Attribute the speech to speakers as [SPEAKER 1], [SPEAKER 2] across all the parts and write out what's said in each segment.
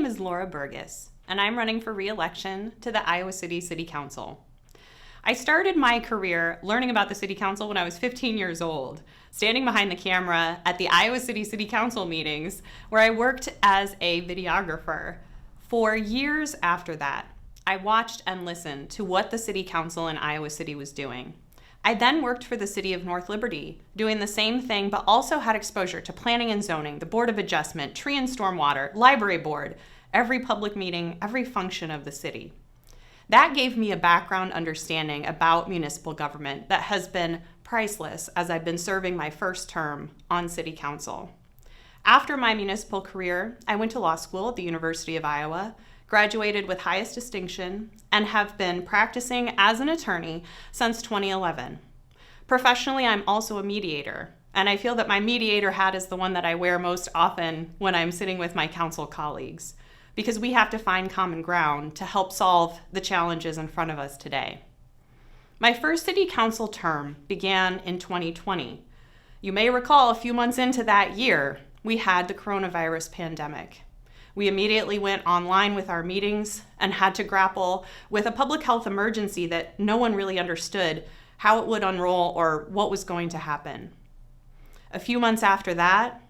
[SPEAKER 1] name is Laura Bergus, and I'm running for re-election to the Iowa City City Council. I started my career learning about the City Council when I was 15 years old, standing behind the camera at the Iowa City City Council meetings, where I worked as a videographer. For years after that, I watched and listened to what the City Council in Iowa City was doing. I then worked for the City of North Liberty, doing the same thing, but also had exposure to planning and zoning, the Board of Adjustment, tree and stormwater, library board, every public meeting, every function of the city. That gave me a background understanding about municipal government that has been priceless as I've been serving my first term on City Council. After my municipal career, I went to law school at the University of Iowa, graduated with highest distinction, and have been practicing as an attorney since 2011. Professionally, I'm also a mediator, and I feel that my mediator hat is the one that I wear most often when I'm sitting with my council colleagues, because we have to find common ground to help solve the challenges in front of us today. My first city council term began in 2020. You may recall a few months into that year, we had the coronavirus pandemic. We immediately went online with our meetings and had to grapple with a public health emergency that no one really understood how it would unroll or what was going to happen. A few months after that,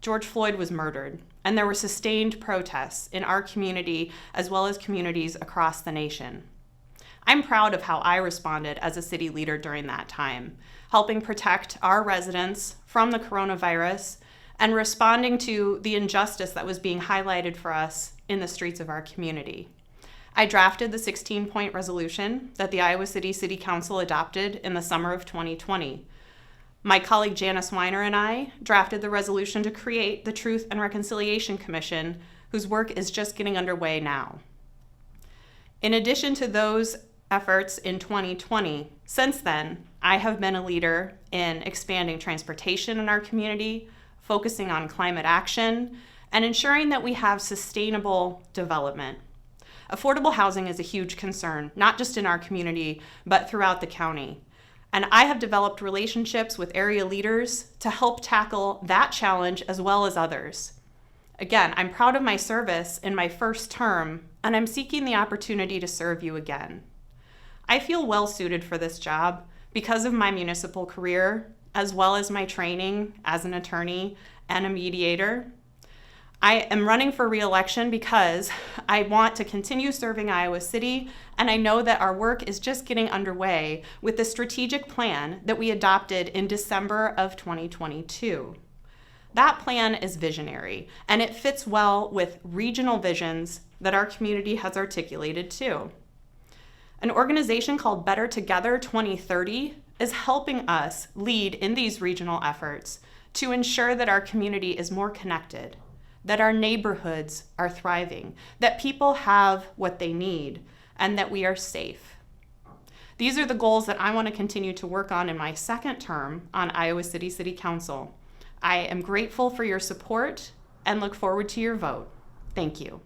[SPEAKER 1] George Floyd was murdered, and there were sustained protests in our community as well as communities across the nation. I'm proud of how I responded as a city leader during that time, helping protect our residents from the coronavirus and responding to the injustice that was being highlighted for us in the streets of our community. I drafted the 16-point resolution that the Iowa City City Council adopted in the summer of 2020. My colleague Janice Weiner and I drafted the resolution to create the Truth and Reconciliation Commission, whose work is just getting underway now. In addition to those efforts in 2020, since then, I have been a leader in expanding transportation in our community, focusing on climate action, and ensuring that we have sustainable development. Affordable housing is a huge concern, not just in our community, but throughout the county. And I have developed relationships with area leaders to help tackle that challenge as well as others. Again, I'm proud of my service in my first term, and I'm seeking the opportunity to serve you again. I feel well suited for this job because of my municipal career, as well as my training as an attorney and a mediator. I am running for re-election because I want to continue serving Iowa City, and I know that our work is just getting underway with the strategic plan that we adopted in December of 2022. That plan is visionary, and it fits well with regional visions that our community has articulated too. An organization called Better Together 2030 is helping us lead in these regional efforts to ensure that our community is more connected, that our neighborhoods are thriving, that people have what they need, and that we are safe. These are the goals that I want to continue to work on in my second term on Iowa City City Council. I am grateful for your support and look forward to your vote. Thank you.